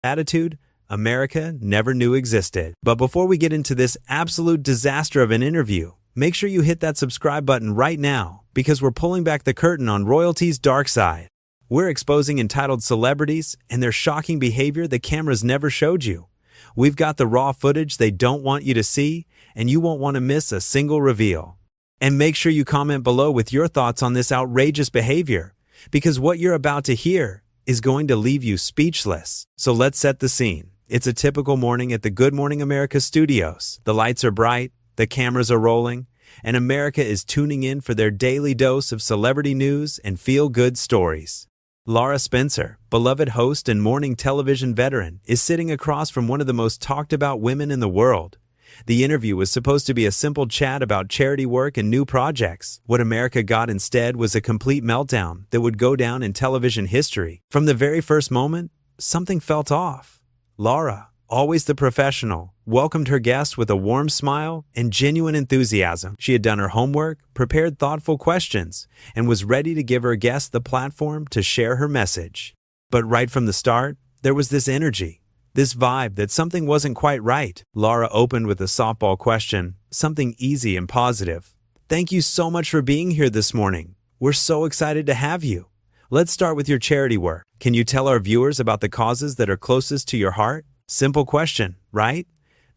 attitude America never knew existed. But before we get into this absolute disaster of an interview, make sure you hit that subscribe button right now, because we're pulling back the curtain on royalty's dark side. We're exposing entitled celebrities and their shocking behavior the cameras never showed you. We've got the raw footage they don't want you to see, and you won't want to miss a single reveal. And make sure you comment below with your thoughts on this outrageous behavior, because what you're about to hear is going to leave you speechless. So let's set the scene. It's a typical morning at the Good Morning America studios. The lights are bright, the cameras are rolling, and America is tuning in for their daily dose of celebrity news and feel-good stories. Lara Spencer, beloved host and morning television veteran, is sitting across from one of the most talked-about women in the world. The interview was supposed to be a simple chat about charity work and new projects. What America got instead was a complete meltdown that would go down in television history. From the very first moment, something felt off. Lara, always the professional, welcomed her guests with a warm smile and genuine enthusiasm. She had done her homework, prepared thoughtful questions, and was ready to give her guests the platform to share her message. But right from the start, there was this energy, this vibe that something wasn't quite right. Lara opened with a softball question, something easy and positive. "Thank you so much for being here this morning. We're so excited to have you. Let's start with your charity work. Can you tell our viewers about the causes that are closest to your heart?" Simple question, right?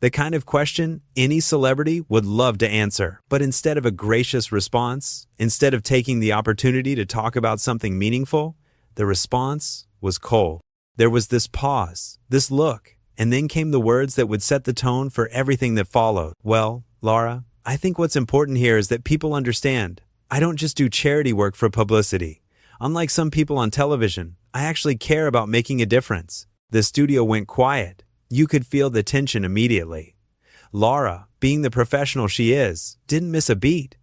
The kind of question any celebrity would love to answer. But instead of a gracious response, instead of taking the opportunity to talk about something meaningful, the response was cold. There was this pause, this look, and then came the words that would set the tone for everything that followed. "Well, Lara, I think what's important here is that people understand. I don't just do charity work for publicity. Unlike some people on television, I actually care about making a difference." The studio went quiet. You could feel the tension immediately. Lara, being the professional she is, didn't miss a beat.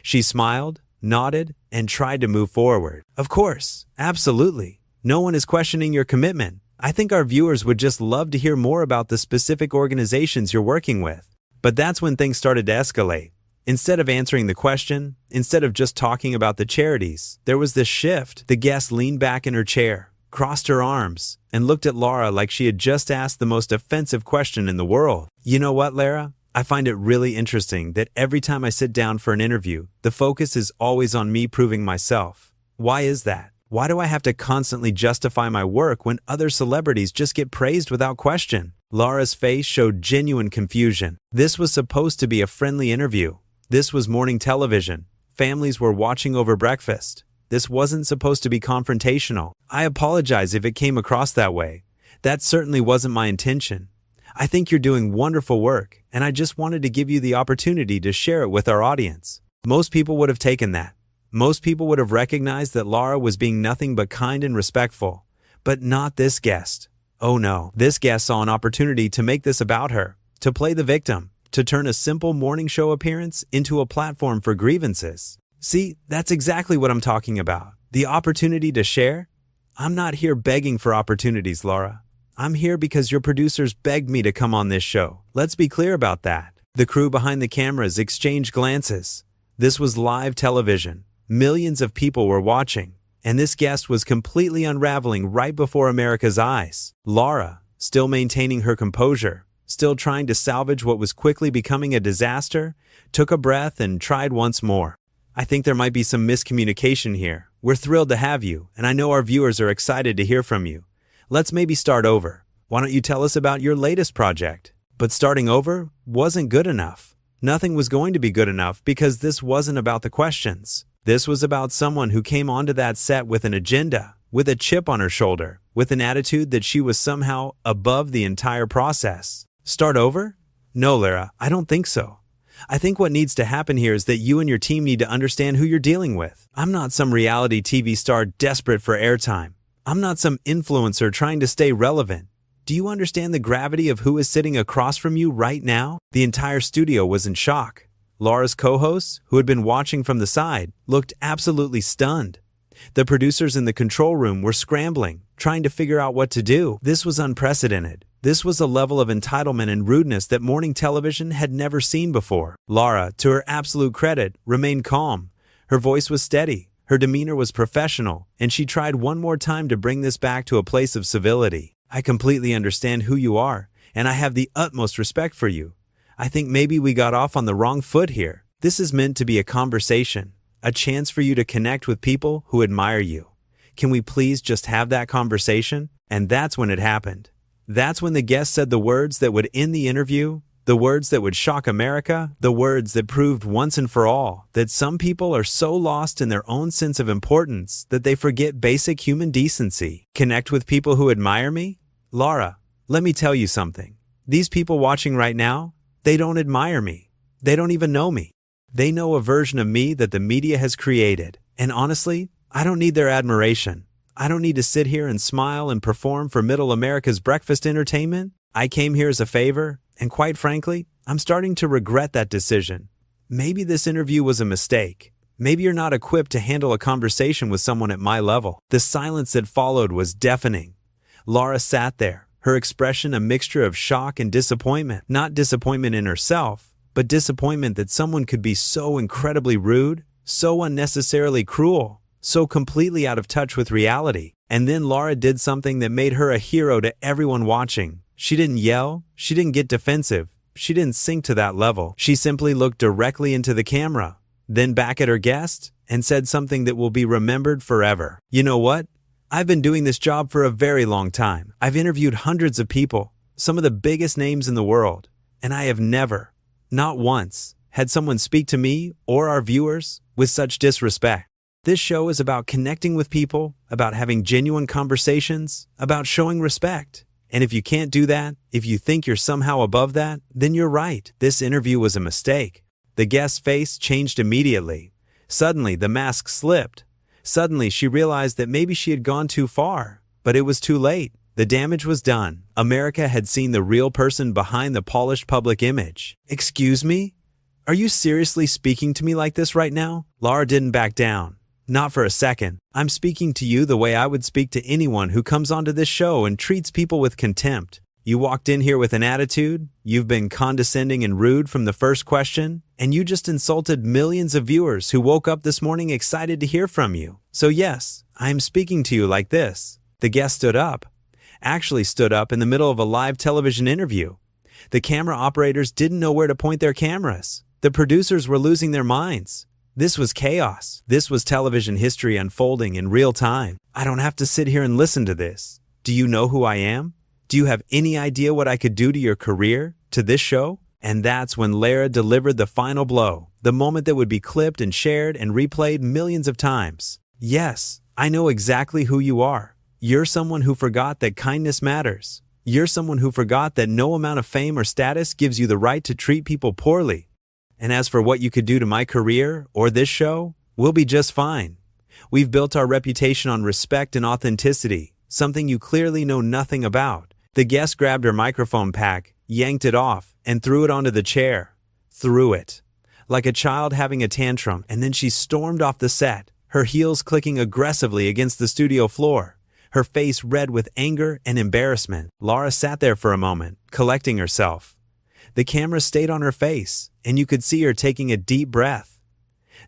She smiled, nodded, and tried to move forward. "Of course, absolutely. No one is questioning your commitment. I think our viewers would just love to hear more about the specific organizations you're working with." But that's when things started to escalate. Instead of answering the question, instead of just talking about the charities, there was this shift. The guest leaned back in her chair, crossed her arms, and looked at Lara like she had just asked the most offensive question in the world. "You know what, Lara? I find it really interesting that every time I sit down for an interview, the focus is always on me proving myself. Why is that? Why do I have to constantly justify my work when other celebrities just get praised without question?" Lara's face showed genuine confusion. This was supposed to be a friendly interview. This was morning television. Families were watching over breakfast. This wasn't supposed to be confrontational. "I apologize if it came across that way. That certainly wasn't my intention. I think you're doing wonderful work, and I just wanted to give you the opportunity to share it with our audience." Most people would have taken that. Most people would have recognized that Lara was being nothing but kind and respectful. But not this guest. Oh no, this guest saw an opportunity to make this about her, to play the victim, to turn a simple morning show appearance into a platform for grievances. See, that's exactly what I'm talking about. The opportunity to share? I'm not here begging for opportunities, Lara. I'm here because your producers begged me to come on this show. Let's be clear about that. The crew behind the cameras exchanged glances. This was live television. Millions of people were watching, and this guest was completely unraveling right before America's eyes. Lara, still maintaining her composure, still trying to salvage what was quickly becoming a disaster, took a breath and tried once more. "I think there might be some miscommunication here. We're thrilled to have you, and I know our viewers are excited to hear from you. Let's maybe start over. Why don't you tell us about your latest project?" But starting over wasn't good enough. Nothing was going to be good enough because this wasn't about the questions. This was about someone who came onto that set with an agenda, with a chip on her shoulder, with an attitude that she was somehow above the entire process. Start over? No, Lara, I don't think so. I think what needs to happen here is that you and your team need to understand who you're dealing with. I'm not some reality TV star desperate for airtime. I'm not some influencer trying to stay relevant. Do you understand the gravity of who is sitting across from you right now? The entire studio was in shock. Lara's co-hosts, who had been watching from the side, looked absolutely stunned. The producers in the control room were scrambling, trying to figure out what to do. This was unprecedented. This was a level of entitlement and rudeness that morning television had never seen before. Lara, to her absolute credit, remained calm. Her voice was steady, her demeanor was professional, and she tried one more time to bring this back to a place of civility. I completely understand who you are, and I have the utmost respect for you. I think maybe we got off on the wrong foot here. This is meant to be a conversation, a chance for you to connect with people who admire you. Can we please just have that conversation?" And that's when it happened. That's when the guest said the words that would end the interview, the words that would shock America, the words that proved once and for all that some people are so lost in their own sense of importance that they forget basic human decency. Connect with people who admire me? Lara, let me tell you something. These people watching right now, they don't admire me. They don't even know me. They know a version of me that the media has created. And honestly, I don't need their admiration. I don't need to sit here and smile and perform for Middle America's breakfast entertainment. I came here as a favor, and quite frankly, I'm starting to regret that decision. Maybe this interview was a mistake. Maybe you're not equipped to handle a conversation with someone at my level. The silence that followed was deafening. Lara sat there, her expression a mixture of shock and disappointment. Not disappointment in herself, but disappointment that someone could be so incredibly rude, so unnecessarily cruel, so completely out of touch with reality. And then Lara did something that made her a hero to everyone watching. She didn't yell, she didn't get defensive, she didn't sink to that level. She simply looked directly into the camera, then back at her guest, and said something that will be remembered forever. "You know what? I've been doing this job for a very long time. I've interviewed hundreds of people, some of the biggest names in the world, and I have never, not once, had someone speak to me or our viewers with such disrespect. This show is about connecting with people, about having genuine conversations, about showing respect. And if you can't do that, if you think you're somehow above that, then you're right. This interview was a mistake." The guest's face changed immediately. Suddenly, the mask slipped. Suddenly, she realized that maybe she had gone too far, but it was too late. The damage was done. America had seen the real person behind the polished public image. "Excuse me? Are you seriously speaking to me like this right now?" Lara didn't back down. "Not for a second. I'm speaking to you the way I would speak to anyone who comes onto this show and treats people with contempt. You walked in here with an attitude, you've been condescending and rude from the first question, and you just insulted millions of viewers who woke up this morning excited to hear from you. So yes, I am speaking to you like this." The guest stood up. Actually stood up in the middle of a live television interview. The camera operators didn't know where to point their cameras. The producers were losing their minds. This was chaos. This was television history unfolding in real time. "I don't have to sit here and listen to this. Do you know who I am? Do you have any idea what I could do to your career, to this show?" And that's when Lara delivered the final blow, the moment that would be clipped and shared and replayed millions of times. "Yes, I know exactly who you are. You're someone who forgot that kindness matters. You're someone who forgot that no amount of fame or status gives you the right to treat people poorly. And as for what you could do to my career or this show, we'll be just fine. We've built our reputation on respect and authenticity, something you clearly know nothing about." The guest grabbed her microphone pack, yanked it off, and threw it onto the chair. Threw it. Like a child having a tantrum, and then she stormed off the set, her heels clicking aggressively against the studio floor, her face red with anger and embarrassment. Lara sat there for a moment, collecting herself. The camera stayed on her face, and you could see her taking a deep breath.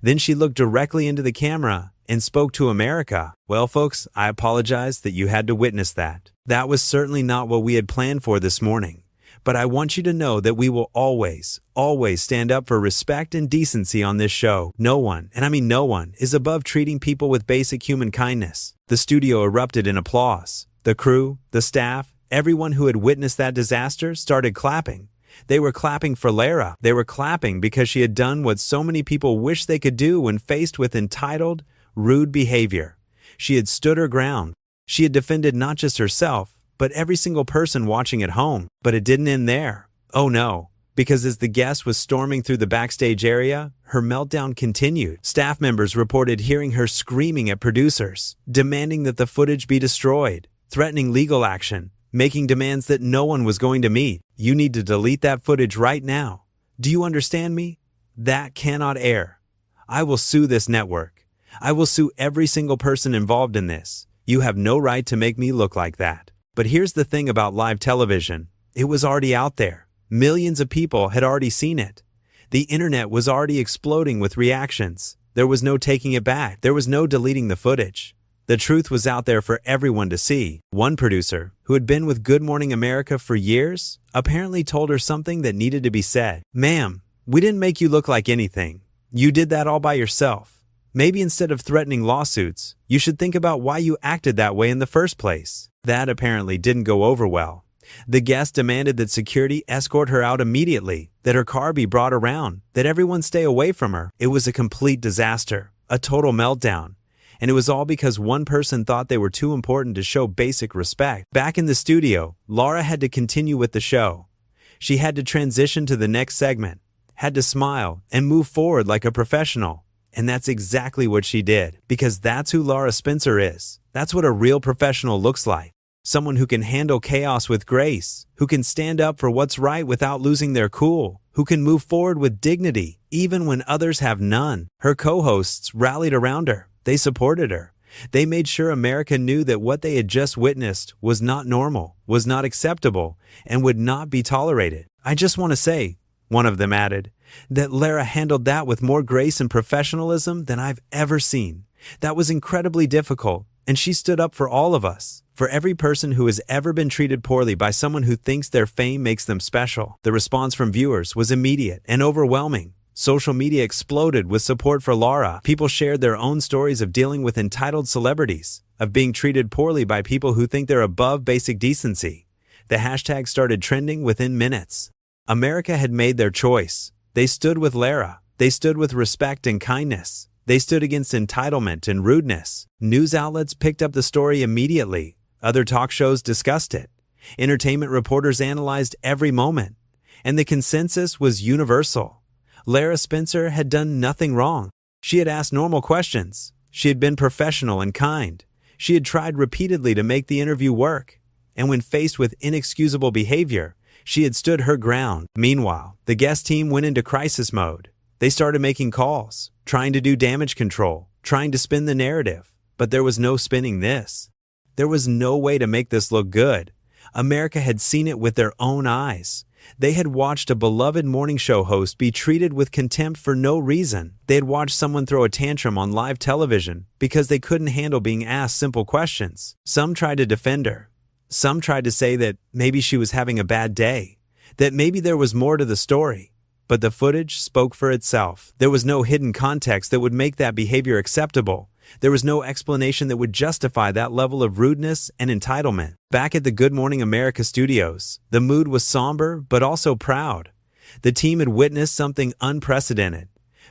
Then she looked directly into the camera and spoke to America. "Well, folks, I apologize that you had to witness that. That was certainly not what we had planned for this morning. But I want you to know that we will always, always stand up for respect and decency on this show. No one, and I mean no one, is above treating people with basic human kindness." The studio erupted in applause. The crew, the staff, everyone who had witnessed that disaster started clapping. They were clapping for Lara. They were clapping because she had done what so many people wish they could do when faced with entitled, rude behavior. She had stood her ground. She had defended not just herself, but every single person watching at home. But it didn't end there. Oh no, because as the guest was storming through the backstage area, her meltdown continued. Staff members reported hearing her screaming at producers, demanding that the footage be destroyed, threatening legal action, making demands that no one was going to meet. "You need to delete that footage right now. Do you understand me? That cannot air. I will sue this network. I will sue every single person involved in this. You have no right to make me look like that." But here's the thing about live television. It was already out there. Millions of people had already seen it. The internet was already exploding with reactions. There was no taking it back. There was no deleting the footage. The truth was out there for everyone to see. One producer, who had been with Good Morning America for years, apparently told her something that needed to be said. "Ma'am, we didn't make you look like anything. You did that all by yourself. Maybe instead of threatening lawsuits, you should think about why you acted that way in the first place." That apparently didn't go over well. The guest demanded that security escort her out immediately, that her car be brought around, that everyone stay away from her. It was a complete disaster, a total meltdown. And it was all because one person thought they were too important to show basic respect. Back in the studio, Lara had to continue with the show. She had to transition to the next segment, had to smile and move forward like a professional. And that's exactly what she did, because that's who Lara Spencer is. That's what a real professional looks like. Someone who can handle chaos with grace, who can stand up for what's right without losing their cool, who can move forward with dignity, even when others have none. Her co-hosts rallied around her. They supported her. They made sure America knew that what they had just witnessed was not normal, was not acceptable, and would not be tolerated. "I just want to say," one of them added, "that Lara handled that with more grace and professionalism than I've ever seen. That was incredibly difficult, and she stood up for all of us. For every person who has ever been treated poorly by someone who thinks their fame makes them special." The response from viewers was immediate and overwhelming. Social media exploded with support for Lara. People shared their own stories of dealing with entitled celebrities, of being treated poorly by people who think they're above basic decency. The hashtag started trending within minutes. America had made their choice. They stood with Lara. They stood with respect and kindness. They stood against entitlement and rudeness. News outlets picked up the story immediately. Other talk shows discussed it. Entertainment reporters analyzed every moment. And the consensus was universal. Lara Spencer had done nothing wrong. She had asked normal questions. She had been professional and kind. She had tried repeatedly to make the interview work. And when faced with inexcusable behavior, she had stood her ground. Meanwhile, the guest team went into crisis mode. They started making calls, trying to do damage control, trying to spin the narrative. But there was no spinning this. There was no way to make this look good. America had seen it with their own eyes. They had watched a beloved morning show host be treated with contempt for no reason. They had watched someone throw a tantrum on live television because they couldn't handle being asked simple questions. Some tried to defend her. Some tried to say that maybe she was having a bad day, that maybe there was more to the story. But the footage spoke for itself. There was no hidden context that would make that behavior acceptable. There was no explanation that would justify that level of rudeness and entitlement. Back at the Good Morning America studios, the mood was somber but also proud. The team had witnessed something unprecedented,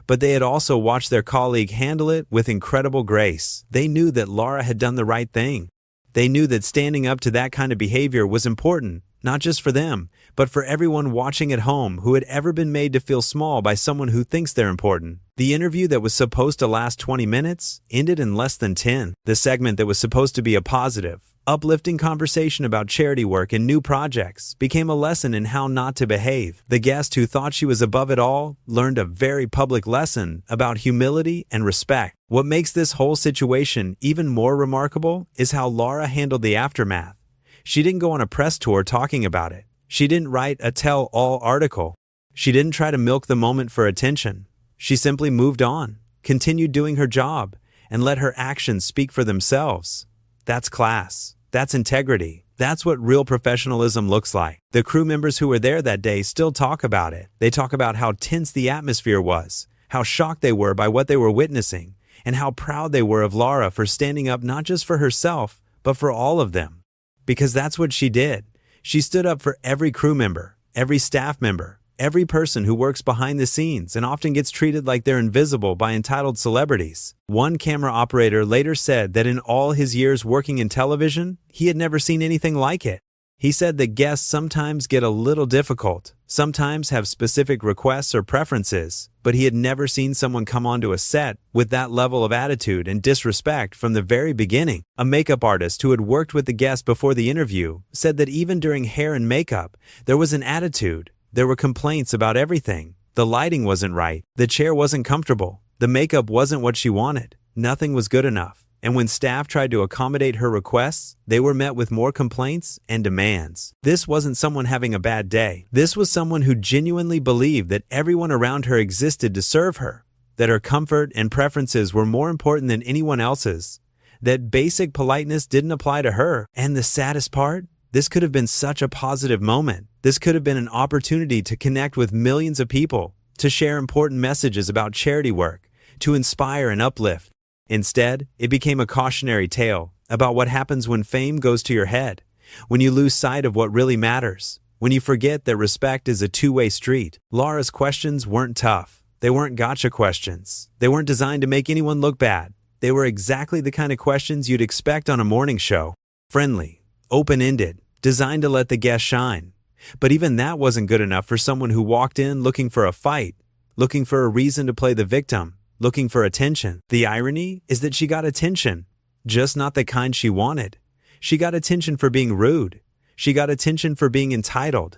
but they had also watched their colleague handle it with incredible grace. They knew that Lara had done the right thing. They knew that standing up to that kind of behavior was important, not just for them, but for everyone watching at home who had ever been made to feel small by someone who thinks they're important. The interview that was supposed to last 20 minutes ended in less than 10. The segment that was supposed to be a positive, uplifting conversation about charity work and new projects became a lesson in how not to behave. The guest who thought she was above it all learned a very public lesson about humility and respect. What makes this whole situation even more remarkable is how Lara handled the aftermath. She didn't go on a press tour talking about it. She didn't write a tell-all article. She didn't try to milk the moment for attention. She simply moved on, continued doing her job, and let her actions speak for themselves. That's class. That's integrity. That's what real professionalism looks like. The crew members who were there that day still talk about it. They talk about how tense the atmosphere was, how shocked they were by what they were witnessing, and how proud they were of Lara for standing up not just for herself, but for all of them. Because that's what she did. She stood up for every crew member, every staff member, every person who works behind the scenes and often gets treated like they're invisible by entitled celebrities. One camera operator later said that in all his years working in television, he had never seen anything like it. He said that guests sometimes get a little difficult, sometimes have specific requests or preferences, but he had never seen someone come onto a set with that level of attitude and disrespect from the very beginning. A makeup artist who had worked with the guest before the interview said that even during hair and makeup, there was an attitude. There were complaints about everything. The lighting wasn't right. The chair wasn't comfortable. The makeup wasn't what she wanted. Nothing was good enough. And when staff tried to accommodate her requests, they were met with more complaints and demands. This wasn't someone having a bad day. This was someone who genuinely believed that everyone around her existed to serve her, that her comfort and preferences were more important than anyone else's. that basic politeness didn't apply to her. And the saddest part? This could have been such a positive moment. This could have been an opportunity to connect with millions of people, to share important messages about charity work, to inspire and uplift. Instead, it became a cautionary tale about what happens when fame goes to your head, when you lose sight of what really matters, when you forget that respect is a two-way street. Lara's questions weren't tough. They weren't gotcha questions. They weren't designed to make anyone look bad. They were exactly the kind of questions you'd expect on a morning show. Friendly, open-ended, designed to let the guest shine. But even that wasn't good enough for someone who walked in looking for a fight, looking for a reason to play the victim, looking for attention. The irony is that she got attention, just not the kind she wanted. She got attention for being rude. She got attention for being entitled.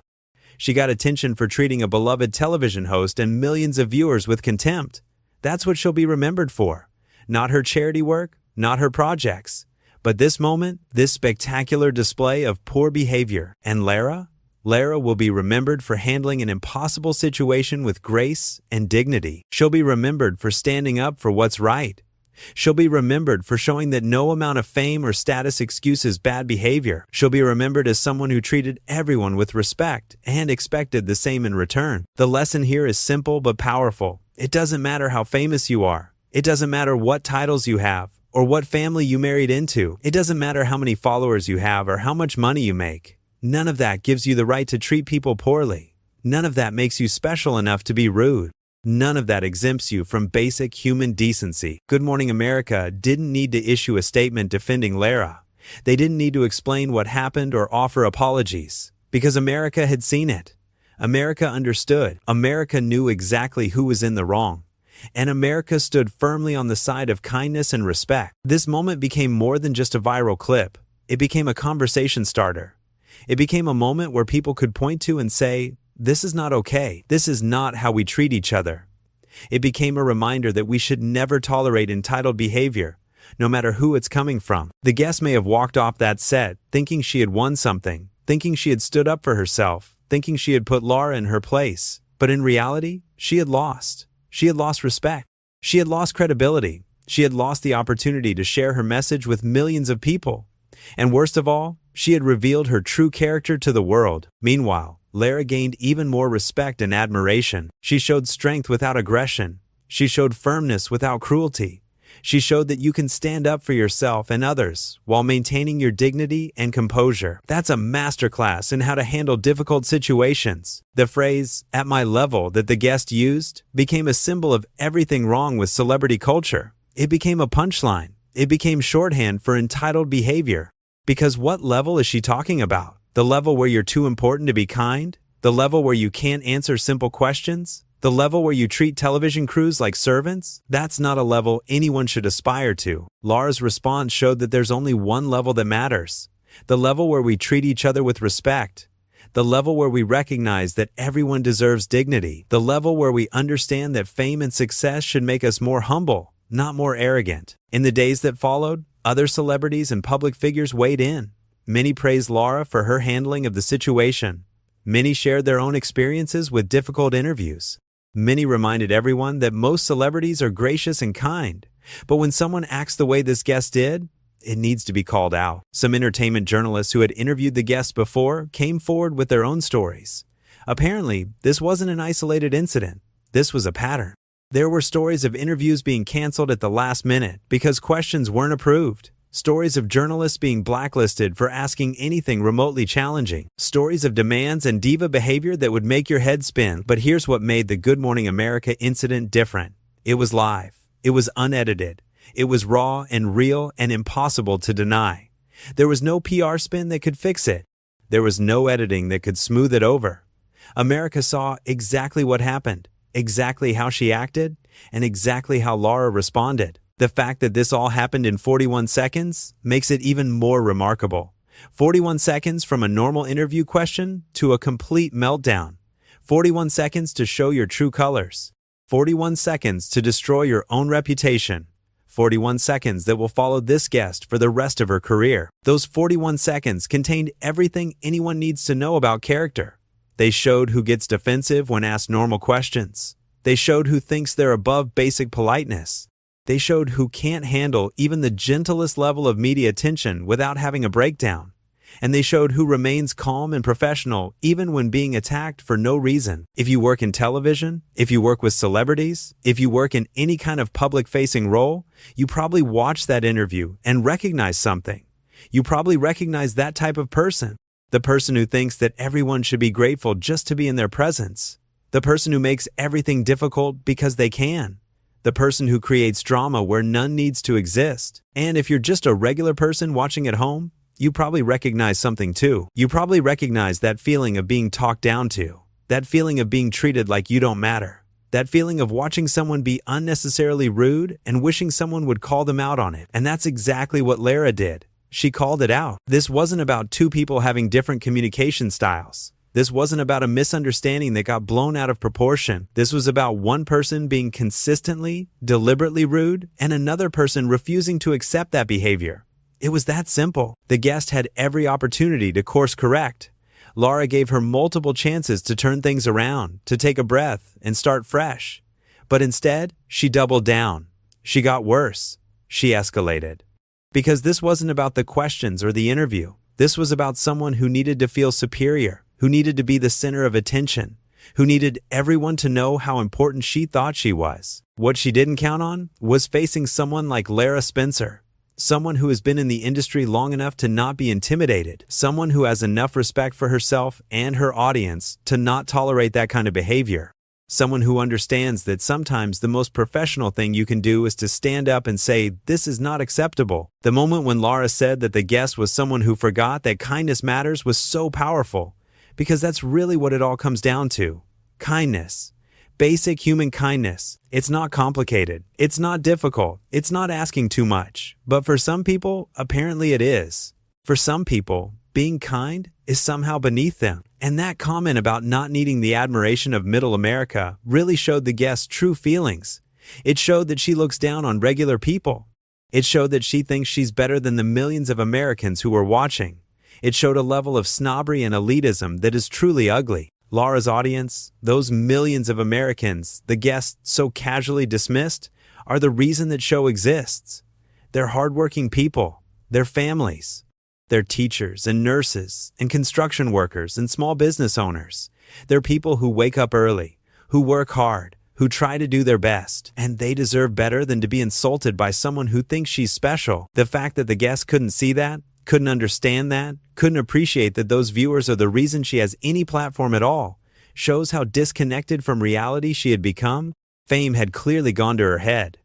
She got attention for treating a beloved television host and millions of viewers with contempt. That's what she'll be remembered for. Not her charity work, not her projects, but this moment, this spectacular display of poor behavior. And Lara will be remembered for handling an impossible situation with grace and dignity. She'll be remembered for standing up for what's right. She'll be remembered for showing that no amount of fame or status excuses bad behavior. She'll be remembered as someone who treated everyone with respect and expected the same in return. The lesson here is simple but powerful. It doesn't matter how famous you are. It doesn't matter what titles you have or what family you married into. It doesn't matter how many followers you have or how much money you make. None of that gives you the right to treat people poorly. None of that makes you special enough to be rude. None of that exempts you from basic human decency. Good Morning America didn't need to issue a statement defending Lara. They didn't need to explain what happened or offer apologies, because America had seen it. America understood. America knew exactly who was in the wrong. And America stood firmly on the side of kindness and respect. This moment became more than just a viral clip. It became a conversation starter. It became a moment where people could point to and say, "This is not okay. This is not how we treat each other." It became a reminder that we should never tolerate entitled behavior, no matter who it's coming from. The guest may have walked off that set thinking she had won something, thinking she had stood up for herself, thinking she had put Lara in her place. But in reality, she had lost. She had lost respect. She had lost credibility. She had lost the opportunity to share her message with millions of people. And worst of all, she had revealed her true character to the world. Meanwhile, Lara gained even more respect and admiration. She showed strength without aggression. She showed firmness without cruelty. She showed that you can stand up for yourself and others while maintaining your dignity and composure. That's a masterclass in how to handle difficult situations. The phrase, "at my level," that the guest used became a symbol of everything wrong with celebrity culture. It became a punchline. It became shorthand for entitled behavior. Because what level is she talking about? The level where you're too important to be kind? The level where you can't answer simple questions? The level where you treat television crews like servants? That's not a level anyone should aspire to. Lara's response showed that there's only one level that matters. The level where we treat each other with respect. The level where we recognize that everyone deserves dignity. The level where we understand that fame and success should make us more humble, not more arrogant. In the days that followed, other celebrities and public figures weighed in. Many praised Lara for her handling of the situation. Many shared their own experiences with difficult interviews. Many reminded everyone that most celebrities are gracious and kind, but when someone acts the way this guest did, it needs to be called out. Some entertainment journalists who had interviewed the guest before came forward with their own stories. Apparently, this wasn't an isolated incident. This was a pattern. There were stories of interviews being canceled at the last minute because questions weren't approved. Stories of journalists being blacklisted for asking anything remotely challenging. Stories of demands and diva behavior that would make your head spin. But here's what made the Good Morning America incident different. It was live. It was unedited. It was raw and real and impossible to deny. There was no PR spin that could fix it. There was no editing that could smooth it over. America saw exactly what happened, exactly how she acted, and exactly how Lara responded. The fact that this all happened in 41 seconds makes it even more remarkable. 41 seconds from a normal interview question to a complete meltdown. 41 seconds to show your true colors. 41 seconds to destroy your own reputation. 41 seconds that will follow this guest for the rest of her career. Those 41 seconds contained everything anyone needs to know about character. They showed who gets defensive when asked normal questions. They showed who thinks they're above basic politeness. They showed who can't handle even the gentlest level of media attention without having a breakdown. And they showed who remains calm and professional even when being attacked for no reason. If you work in television, if you work with celebrities, if you work in any kind of public-facing role, you probably watch that interview and recognize something. You probably recognize that type of person. The person who thinks that everyone should be grateful just to be in their presence. The person who makes everything difficult because they can. The person who creates drama where none needs to exist. And if you're just a regular person watching at home, you probably recognize something too. You probably recognize that feeling of being talked down to. That feeling of being treated like you don't matter. That feeling of watching someone be unnecessarily rude and wishing someone would call them out on it. And that's exactly what Lara did. She called it out. This wasn't about two people having different communication styles. This wasn't about a misunderstanding that got blown out of proportion. This was about one person being consistently, deliberately rude, and another person refusing to accept that behavior. It was that simple. The guest had every opportunity to course correct. Lara gave her multiple chances to turn things around, to take a breath, and start fresh. But instead, she doubled down. She got worse. She escalated. Because this wasn't about the questions or the interview. This was about someone who needed to feel superior, who needed to be the center of attention, who needed everyone to know how important she thought she was. What she didn't count on was facing someone like Lara Spencer. Someone who has been in the industry long enough to not be intimidated. Someone who has enough respect for herself and her audience to not tolerate that kind of behavior. Someone who understands that sometimes the most professional thing you can do is to stand up and say, "This is not acceptable." The moment when Lara said that the guest was someone who forgot that kindness matters was so powerful, because that's really what it all comes down to. Kindness. Basic human kindness. It's not complicated. It's not difficult. It's not asking too much. But for some people, apparently it is. For some people, being kind is somehow beneath them. And that comment about not needing the admiration of middle America really showed the guest's true feelings. It showed that she looks down on regular people. It showed that she thinks she's better than the millions of Americans who were watching. It showed a level of snobbery and elitism that is truly ugly. Lara's audience, those millions of Americans the guest so casually dismissed, are the reason that show exists. They're hardworking people, they're families, they're teachers and nurses and construction workers and small business owners. They're people who wake up early, who work hard, who try to do their best, and they deserve better than to be insulted by someone who thinks she's special. The fact that the guest couldn't see that, couldn't understand that, couldn't appreciate that those viewers are the reason she has any platform at all, shows how disconnected from reality she had become. Fame had clearly gone to her head.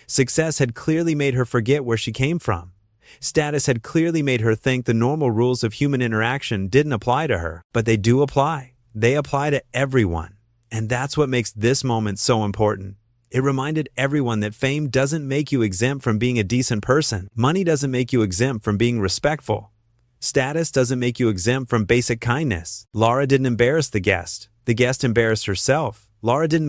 Success had clearly made her forget where she came from. Status had clearly made her think the normal rules of human interaction didn't apply to her, but they do apply. They apply to everyone. And that's what makes this moment so important. It reminded everyone that fame doesn't make you exempt from being a decent person. Money doesn't make you exempt from being respectful. Status doesn't make you exempt from basic kindness. Lara didn't embarrass the guest. The guest embarrassed herself. Lara didn't